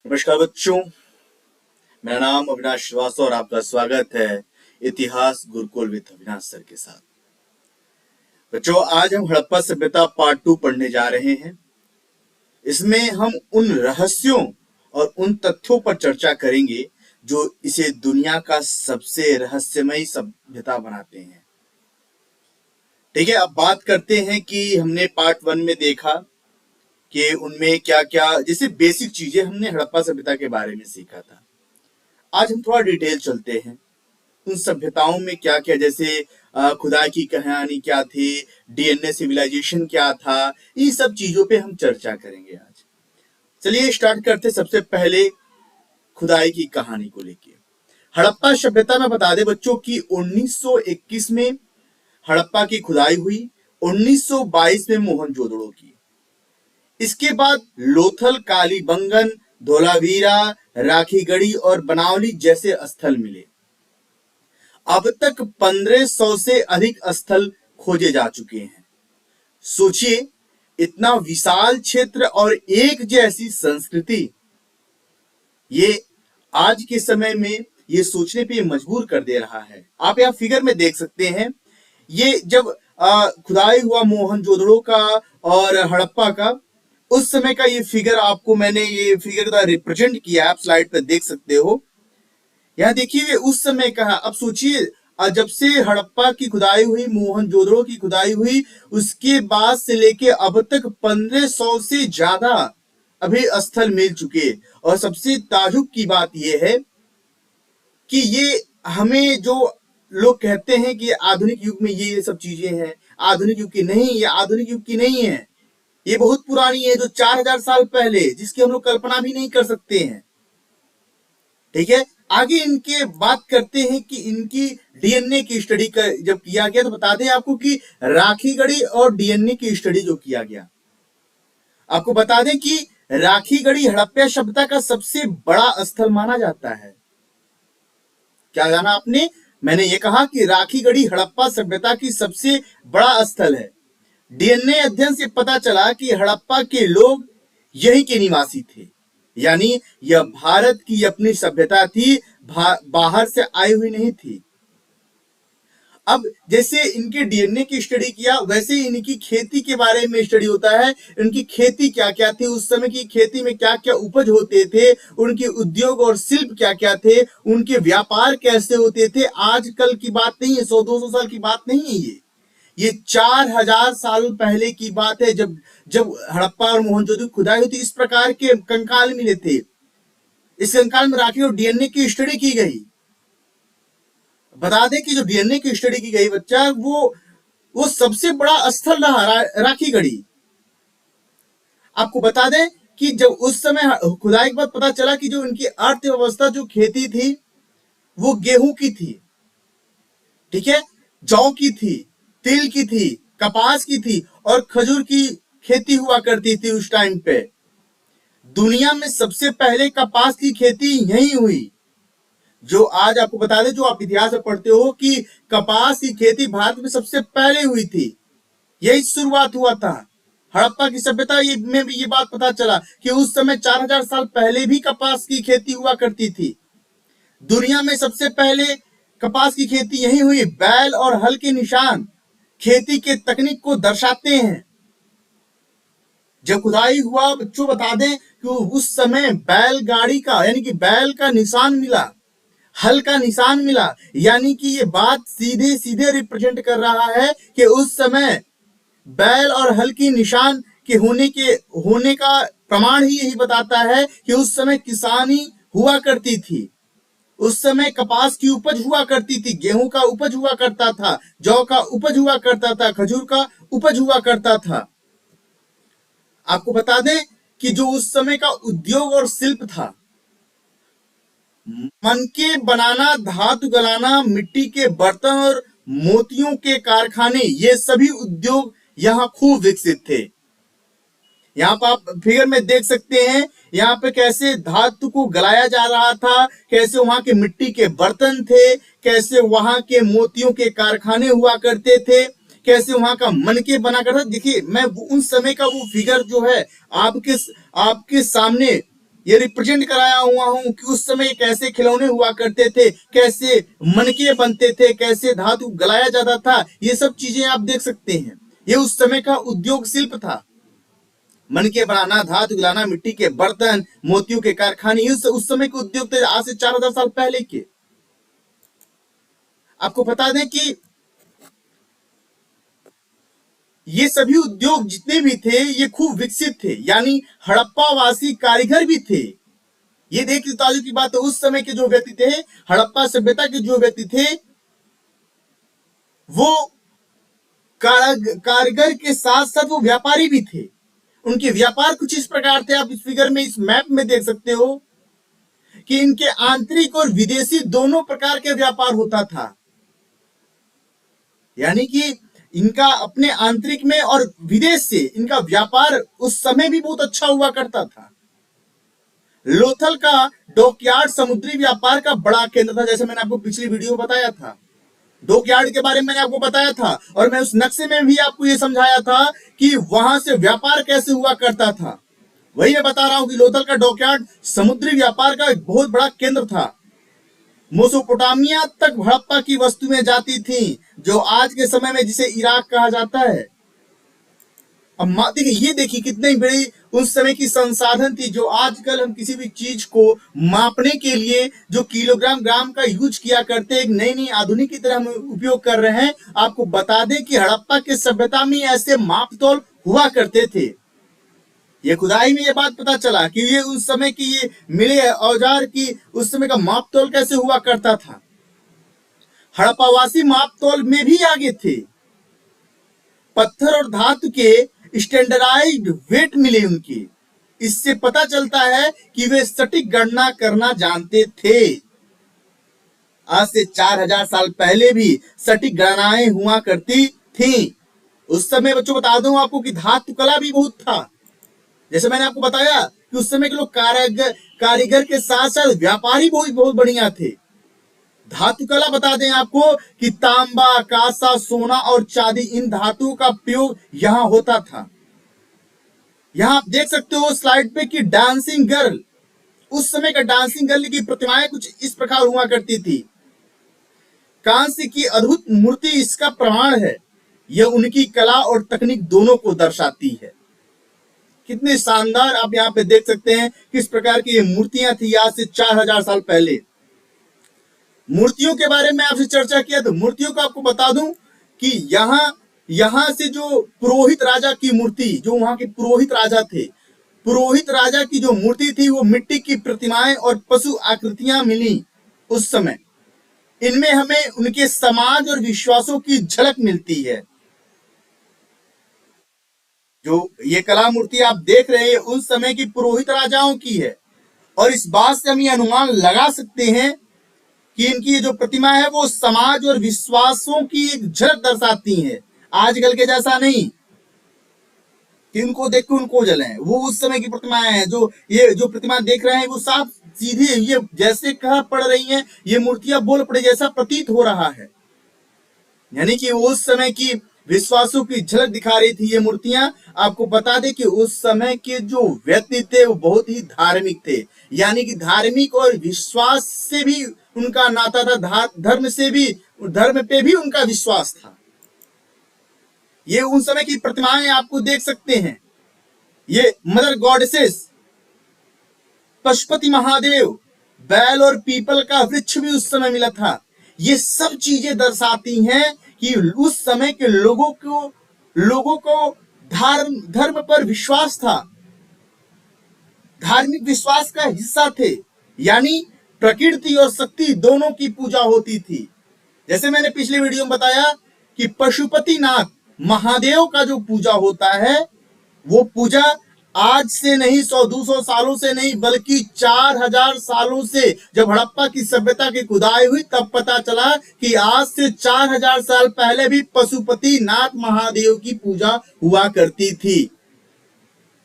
नमस्कार बच्चों, मेरा नाम अविनाश श्रीवास्तव और आपका स्वागत है इतिहास गुरुकुल विद अविनाश सर के साथ। बच्चों, आज हम हड़प्पा सभ्यता पार्ट 2 पढ़ने जा रहे हैं। इसमें हम उन रहस्यों और उन तथ्यों पर चर्चा करेंगे जो इसे दुनिया का सबसे रहस्यमयी सभ्यता बनाते हैं। ठीक है, अब बात करते हैं कि हमने पार्ट 1 में देखा कि उनमें क्या क्या जैसे बेसिक चीजें हमने हड़प्पा सभ्यता के बारे में सीखा था। आज हम थोड़ा डिटेल चलते हैं उन सभ्यताओं में क्या क्या, जैसे खुदाई की कहानी क्या थी, डीएनए सिविलाइजेशन क्या था, इन सब चीजों पे हम चर्चा करेंगे आज। चलिए स्टार्ट करते। सबसे पहले खुदाई की कहानी को लेके हड़प्पा सभ्यता में बता दे बच्चों कि 1921 में हड़प्पा की खुदाई हुई, 1922 में मोहनजोदड़ो की। इसके बाद लोथल, कालीबंगन, धोलावीरा, राखीगढ़ी और बनावली जैसे स्थल मिले। अब तक 1500 से अधिक स्थल खोजे जा चुके हैं। सोचिए, इतना विशाल क्षेत्र और एक जैसी संस्कृति, ये आज के समय में ये सोचने पे मजबूर कर दे रहा है। आप यहाँ फिगर में देख सकते हैं, ये जब खुदाई हुआ मोहनजोदड़ो का और हड़प्पा का, उस समय का ये फिगर आपको मैंने ये फिगर का रिप्रेजेंट किया है, आप स्लाइड पे देख सकते हो। यहाँ देखिए उस समय का। अब सोचिए, जब से हड़प्पा की खुदाई हुई, मोहनजोदड़ो की खुदाई हुई, उसके बाद से लेके अब तक 1500 से ज्यादा अभी स्थल मिल चुके। और सबसे ताजुब की बात यह है कि ये हमें जो लोग कहते हैं कि आधुनिक युग में ये सब चीजें हैं, आधुनिक युग की नहीं, ये आधुनिक युग की नहीं है, ये बहुत पुरानी है, जो 4000 साल पहले, जिसकी हम लोग कल्पना भी नहीं कर सकते हैं। ठीक है, आगे इनके बात करते हैं कि इनकी डीएनए की स्टडी का जब किया गया तो बता दें आपको कि राखीगढ़ी और डीएनए की स्टडी जो किया गया, आपको बता दें कि राखीगढ़ी हड़प्पा सभ्यता का सबसे बड़ा स्थल माना जाता है। क्या जाना आपने? मैंने ये कहा कि राखीगढ़ी हड़प्पा सभ्यता की सबसे बड़ा स्थल है। डीएनए अध्ययन से पता चला कि हड़प्पा के लोग यहीं के निवासी थे, यानी यह भारत की अपनी सभ्यता थी, बाहर से आई हुई नहीं थी। अब जैसे इनके डीएनए की स्टडी किया, वैसे ही इनकी खेती के बारे में स्टडी होता है। इनकी खेती क्या क्या थी, उस समय की खेती में क्या क्या उपज होते थे, उनके उद्योग और शिल्प क्या क्या थे, उनके व्यापार कैसे होते थे। आजकल की बात नहीं है, 100-200 साल की बात नहीं है, ये 4000 साल पहले की बात है, जब हड़प्पा और मोहनजोदड़ो खुदाई हुई थी। इस प्रकार के कंकाल मिले थे। इस कंकाल में राखी और डीएनए की स्टडी की गई। बता दें कि जो डीएनए की स्टडी की गई बच्चा, वो सबसे बड़ा स्थल रहा राखीगढ़ी। आपको बता दें कि जब उस समय खुदाई के बाद पता चला कि जो इनकी अर्थव्यवस्था, जो खेती थी, वो गेहूं की थी, ठीक है, जौ की थी, तिल की थी, कपास की थी और खजूर की खेती हुआ करती थी उस टाइम पे। दुनिया में सबसे पहले कपास की खेती यहीं हुई। जो आज आपको बता दें, जो आप इतिहास में पढ़ते हो कि कपास की खेती भारत में सबसे पहले हुई थी, यही शुरुआत हुआ था। हड़प्पा की सभ्यता में भी ये बात पता चला कि उस समय 4000 साल पहले भी कपास की खेती हुआ करती थी। दुनिया में सबसे पहले कपास की खेती यहीं हुई। बैल और हल के निशान खेती के तकनीक को दर्शाते हैं। जब खुदाई हुआ बच्चों, बता दें कि उस समय बैलगाड़ी का, यानी कि बैल का निशान मिला, हल का निशान मिला, यानी कि ये बात सीधे सीधे रिप्रेजेंट कर रहा है कि उस समय बैल और हल की निशान के होने का प्रमाण ही यही बताता है कि उस समय किसानी हुआ करती थी। उस समय कपास की उपज हुआ करती थी, गेहूं का उपज हुआ करता था, जौ का उपज हुआ करता था, खजूर का उपज हुआ करता था। आपको बता दें कि जो उस समय का उद्योग और शिल्प था, मनके बनाना, धातु गलाना, मिट्टी के बर्तन और मोतियों के कारखाने, ये सभी उद्योग यहाँ खूब विकसित थे। यहाँ पर आप फिगर में देख सकते हैं, यहाँ पे कैसे धातु को गलाया जा रहा था, कैसे वहां के मिट्टी के बर्तन थे, कैसे वहां के मोतियों के कारखाने हुआ करते थे, कैसे वहां का मनके बना करता। देखिए, मैं उन समय का वो फिगर जो है आपके सामने ये रिप्रेजेंट कराया हुआ हूं कि उस समय कैसे खिलौने हुआ करते थे, कैसे मनके बनते थे, कैसे धातु गलाया जाता था। ये सब चीजें आप देख सकते हैं। ये उस समय का उद्योग शिल्प था। मनके बनाना, धातु गलाना, मिट्टी के बर्तन, मोतियों के कारखाने, उस समय के उद्योग थे, आज से 4000 साल पहले के। आपको बता दें कि ये सभी उद्योग जितने भी थे ये खूब विकसित थे, यानी हड़प्पावासी कारीगर भी थे। ये देखिए ताजुब की बात है, उस समय के जो व्यक्ति थे, हड़प्पा सभ्यता के जो व्यक्ति थे, वो कारीगर के साथ साथ वो व्यापारी भी थे। उनके व्यापार कुछ इस प्रकार थे, आप इस फिगर में, इस मैप में देख सकते हो कि इनके आंतरिक और विदेशी दोनों प्रकार के व्यापार होता था। यानी कि इनका अपने आंतरिक में और विदेश से इनका व्यापार उस समय भी बहुत अच्छा हुआ करता था। लोथल का डॉकयार्ड समुद्री व्यापार का बड़ा केंद्र था, जैसे मैंने आपको पिछली वीडियो में बताया था। डॉकयार्ड के बारे में मैंने आपको बताया था और मैं उस नक्शे में भी आपको यह समझाया था कि वहां से व्यापार कैसे हुआ करता था। वही मैं बता रहा हूं कि लोथल का डॉकयार्ड समुद्री व्यापार का एक बहुत बड़ा केंद्र था। मेसोपोटामिया तक हड़प्पा की वस्तुएं जाती थीं, जो आज के समय में जिसे इराक कहा जाता है। अब देखिए, ये देखिए कितनी बड़ी उस समय की संसाधन थी, जो आजकल हम किसी भी चीज को मापने के लिए जो किलोग्राम ग्राम का यूज किया करते हैं, एक नई नई आधुनिक की तरह हम उपयोग कर रहे हैं। आपको बता दें कि हड़प्पा के सभ्यता में ऐसे मापतोल हुआ करते थे। ये खुदाई में ये बात पता चला कि ये उस समय की ये मिले औजार की उस समय का मापतोल कैसे हुआ करता था। हड़प्पावासी मापतोल में भी आगे थे। पत्थर और धातु के स्टैंडर्डाइज्ड वेट मिले उनके। इससे पता चलता है कि वे सटीक गणना करना जानते थे। आज से 4000 साल पहले भी सटीक गणनाएं हुआ करती थी। उस समय बच्चों बता दूं आपको कि धातु कला भी बहुत था। जैसे मैंने आपको बताया कि उस समय के लोग कारीगर के साथ साथ व्यापारी बहुत बढ़िया थे। धातु कला बता दें आपको कि तांबा, कांसा, सोना और चांदी, इन धातुओं का प्रयोग यहां होता था। यहां आप देख सकते हो स्लाइड पे कि डांसिंग गर्ल, उस समय का डांसिंग गर्ल की प्रतिमाएं कुछ इस प्रकार हुआ करती थी। कांस्य की अद्भुत मूर्ति इसका प्रमाण है। यह उनकी कला और तकनीक दोनों को दर्शाती है। कितने शानदार आप यहाँ पे देख सकते हैं किस प्रकार की ये मूर्तियां थी आज से 4000 साल पहले। मूर्तियों के बारे में आपसे चर्चा किया, तो मूर्तियों को आपको बता दूं कि यहां से जो पुरोहित राजा की मूर्ति, जो वहां के पुरोहित राजा थे, पुरोहित राजा की जो मूर्ति थी वो मिट्टी की प्रतिमाएं और पशु आकृतियां मिली उस समय। इनमें हमें उनके समाज और विश्वासों की झलक मिलती है। जो ये कला मूर्ति आप देख रहे हैं उस समय की पुरोहित राजाओं की है, और इस बात से हम ये अनुमान लगा सकते हैं कि इनकी जो प्रतिमा है वो समाज और विश्वासों की एक झलक दर्शाती है। आजकल के जैसा नहीं कि उनको देख के उनको जले, वो उस समय की प्रतिमाएं हैं। जो प्रतिमा देख रहे हैं वो साफ सीधे ये जैसे कह पड़ रही हैं, ये मूर्तियां बोल पड़े जैसा प्रतीत हो रहा है। यानी कि उस समय की विश्वासों की झलक दिखा रही थी ये मूर्तियां। आपको बता दें कि उस समय के जो व्यक्ति थे वो बहुत ही धार्मिक थे, यानी कि धार्मिक और विश्वास से भी उनका नाता था, धर्म पे भी उनका विश्वास था। ये उन समय की प्रतिमाएं आपको देख सकते हैं। ये मदर गॉडेसेस, पशुपति महादेव, बैल और पीपल का वृक्ष भी उस समय मिला था। ये सब चीजें दर्शाती हैं कि उस समय के लोगों को धर्म पर विश्वास था, धार्मिक विश्वास का हिस्सा थे। यानी प्रकृति और शक्ति दोनों की पूजा होती थी। जैसे मैंने पिछले वीडियो में बताया कि पशुपतिनाथ महादेव का जो पूजा होता है वो पूजा आज से नहीं, 100-200 सालों से नहीं, बल्कि 4000 सालों से, जब हड़प्पा की सभ्यता की खुदाई हुई तब पता चला कि आज से 4000 साल पहले भी पशुपतिनाथ महादेव की पूजा हुआ करती थी।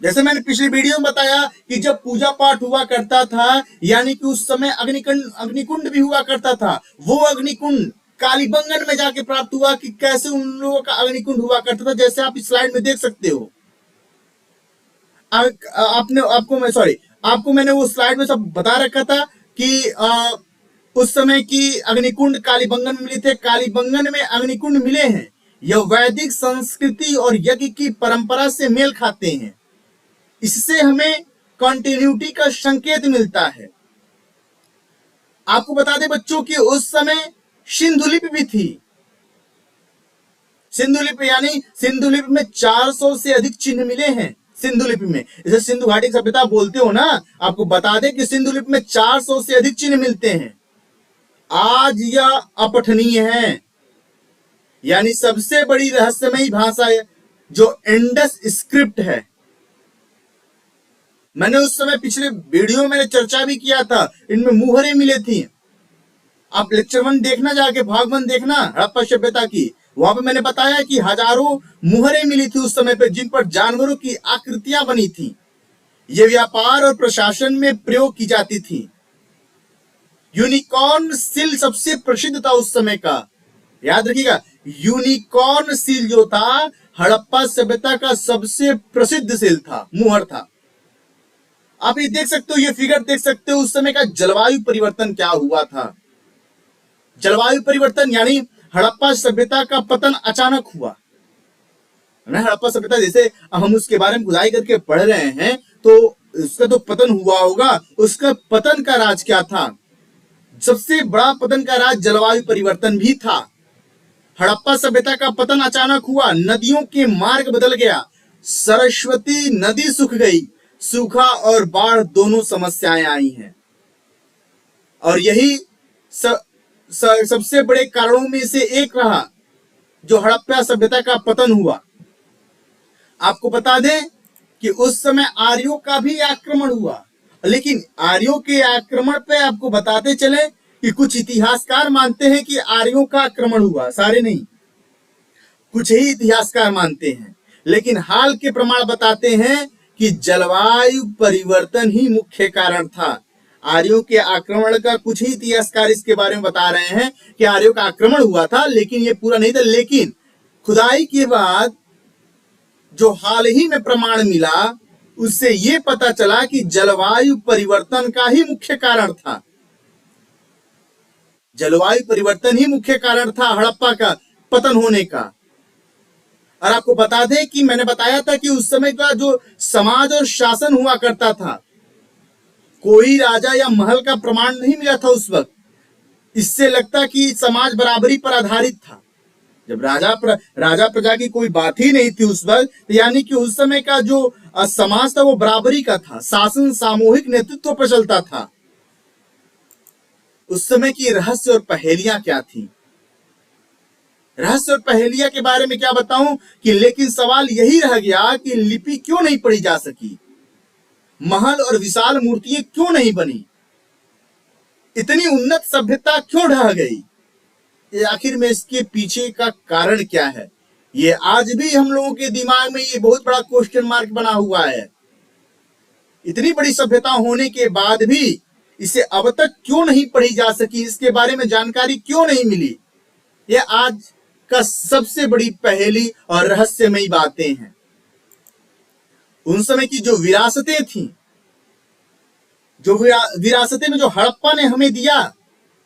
जैसे मैंने पिछली वीडियो में बताया कि जब पूजा पाठ हुआ करता था, यानी कि उस समय अग्निकुंड भी हुआ करता था। वो अग्निकुंड कालीबंगन में जाके प्राप्त हुआ कि कैसे उन लोगों का अग्निकुंड हुआ करता था, जैसे आप इस स्लाइड में देख सकते हो। आपको मैंने वो स्लाइड में सब बता रखा था कि उस समय की अग्निकुंड कालीबंगन में मिले थे। कालीबंगन में अग्निकुंड मिले हैं, यह वैदिक संस्कृति और यज्ञ की परंपरा से मेल खाते हैं। इससे हमें कंटिन्यूटी का संकेत मिलता है। आपको बता दें बच्चों कि उस समय सिंधु लिपि भी थी। सिंधु लिपि यानी सिंधु लिपि में 400 से अधिक चिन्ह मिले हैं। सिंधु लिपि में, जैसे सिंधु घाटी सभ्यता बोलते हो ना, आपको बता दें कि सिंधु लिपि में 400 से अधिक चिन्ह मिलते हैं। आज यह अपठनीय है, यानी सबसे बड़ी रहस्यमयी भाषा है जो इंडस स्क्रिप्ट है। मैंने उस समय पिछले वीडियो में चर्चा भी किया था, इनमें मुहरें मिले थी। आप लेक्चर 1 देखना, जाके भाग 1 देखना हड़प्पा सभ्यता की। वहां पे मैंने बताया कि हजारों मुहरें मिली थी उस समय पे, जिन पर जानवरों की आकृतियां बनी थी। ये व्यापार और प्रशासन में प्रयोग की जाती थी। यूनिकॉर्न सील सबसे प्रसिद्ध था उस समय का, याद रखिएगा। यूनिकॉर्न सील जो था हड़प्पा सभ्यता का सबसे प्रसिद्ध सील था, मुहर था। आप ये देख सकते हो, ये फिगर देख सकते हो, उस समय का जलवायु परिवर्तन क्या हुआ था। जलवायु परिवर्तन यानी हड़प्पा सभ्यता का पतन अचानक हुआ ना। हड़प्पा सभ्यता जैसे हम उसके बारे में खुदाई करके पढ़ रहे हैं, तो उसका तो पतन हुआ होगा। उसका पतन का राज क्या था? सबसे बड़ा पतन का राज जलवायु परिवर्तन भी था। हड़प्पा सभ्यता का पतन अचानक हुआ, नदियों के मार्ग बदल गया, सरस्वती नदी सूख गई, सूखा और बाढ़ दोनों समस्याएं आई हैं। और यही सबसे बड़े कारणों में से एक रहा जो हड़प्पा सभ्यता का पतन हुआ। आपको बता दें कि उस समय आर्यों का भी आक्रमण हुआ, लेकिन आर्यों के आक्रमण पे आपको बताते चले कि कुछ इतिहासकार मानते हैं कि आर्यों का आक्रमण हुआ, सारे नहीं, कुछ ही इतिहासकार मानते हैं। लेकिन हाल के प्रमाण बताते हैं कि जलवायु परिवर्तन ही मुख्य कारण था। आर्यों के आक्रमण का कुछ ही इतिहासकार इसके बारे में बता रहे हैं कि आर्यों का आक्रमण हुआ था, लेकिन ये पूरा नहीं था। लेकिन खुदाई के बाद जो हाल ही में प्रमाण मिला, उससे ये पता चला कि जलवायु परिवर्तन का ही मुख्य कारण था। जलवायु परिवर्तन ही मुख्य कारण था हड़प्पा का पतन होने का। और आपको बता दें कि मैंने बताया था कि उस समय का जो समाज और शासन हुआ करता था, कोई राजा या महल का प्रमाण नहीं मिला था उस वक्त। इससे लगता कि समाज बराबरी पर आधारित था। जब राजा प्रजा की कोई बात ही नहीं थी उस वक्त, तो यानी कि उस समय का जो समाज था वो बराबरी का था, शासन सामूहिक नेतृत्व पर चलता था। उस समय की रहस्य और पहेलियां क्या थी? रहस्य और पहेलियां के बारे में क्या बताऊं कि, लेकिन सवाल यही रह गया कि लिपि क्यों नहीं पढ़ी जा सकी, महल और विशाल मूर्तियां क्यों नहीं बनी, इतनी उन्नत सभ्यता क्यों ढह गई। आखिर में इसके पीछे का कारण क्या है? ये आज भी हम लोगों के दिमाग में ये बहुत बड़ा क्वेश्चन मार्क बना हुआ है। इतनी बड़ी सभ्यता होने के बाद भी इसे अब तक क्यों नहीं पढ़ी जा सकी, इसके बारे में जानकारी क्यों नहीं मिली, ये आज का सबसे बड़ी पहेली और रहस्यमयी बातें हैं। उन समय की जो विरासतें थी, जो विरासतें में जो हड़प्पा ने हमें दिया,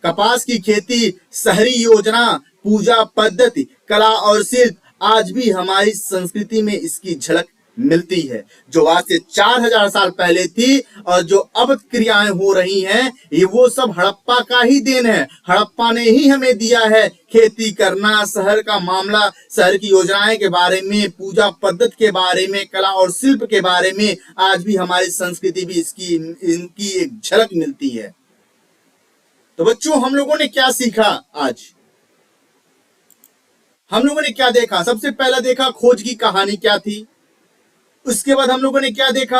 कपास की खेती, शहरी योजना, पूजा पद्धति, कला और शिल्प, आज भी हमारी संस्कृति में इसकी झलक मिलती है। जो आज से 4000 साल पहले थी और जो अब क्रियाएं हो रही हैं, ये वो सब हड़प्पा का ही देन है। हड़प्पा ने ही हमें दिया है खेती करना, शहर का मामला, शहर की योजनाएं के बारे में, पूजा पद्धति के बारे में, कला और शिल्प के बारे में। आज भी हमारी संस्कृति भी इनकी एक झलक मिलती है। तो बच्चों, हम लोगों ने क्या सीखा आज? हम लोगों ने क्या देखा? सबसे पहला देखा खोज की कहानी क्या थी। उसके बाद हम लोगों ने क्या देखा?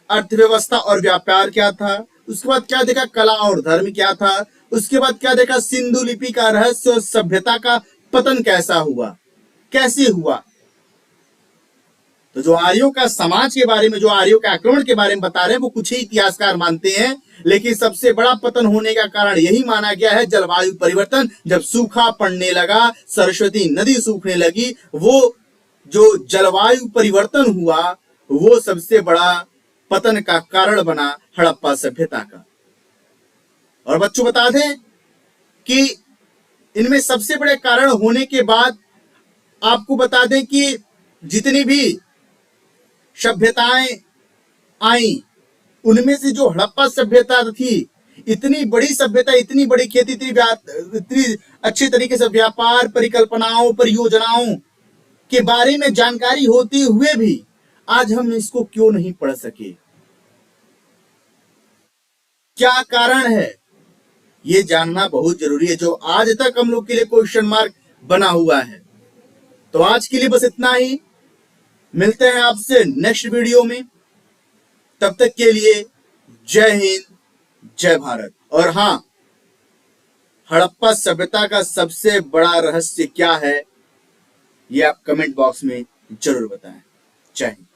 अर्थव्यवस्था और व्यापार क्या था। उसके बाद क्या देखा? कला और धर्म क्या था। उसके बाद क्या देखा? सिंधु लिपि का रहस्य और सभ्यता का पतन कैसा हुआ, कैसे हुआ। तो जो आर्यों का समाज के बारे में, जो आर्यों के आक्रमण के बारे में बता रहे हैं, वो कुछ ही इतिहासकार मानते हैं, लेकिन सबसे बड़ा पतन होने का कारण यही माना गया है, जलवायु परिवर्तन। जब सूखा पड़ने लगा, सरस्वती नदी सूखने लगी, वो जो जलवायु परिवर्तन हुआ, वो सबसे बड़ा पतन का कारण बना हड़प्पा सभ्यता का। और बच्चों बता दें कि इनमें सबसे बड़े कारण होने के बाद आपको बता दें कि जितनी भी सभ्यताएं आई उनमें से जो हड़प्पा सभ्यता थी, इतनी बड़ी सभ्यता, इतनी बड़ी खेती, इतनी अच्छी तरीके से व्यापार, परिकल्पनाओं, परियोजनाओं के बारे में जानकारी होते हुए भी आज हम इसको क्यों नहीं पढ़ सके? क्या कारण है? ये जानना बहुत जरूरी है, जो आज तक हम लोग के लिए क्वेश्चन मार्क बना हुआ है। तो आज के लिए बस इतना ही। मिलते हैं आपसे नेक्स्ट वीडियो में। तब तक के लिए जय हिंद, जय भारत। और हाँ, हड़प्पा सभ्यता का सबसे बड़ा रहस्य क्या है, ये आप कमेंट बॉक्स में जरूर बताएं। जय हिंद।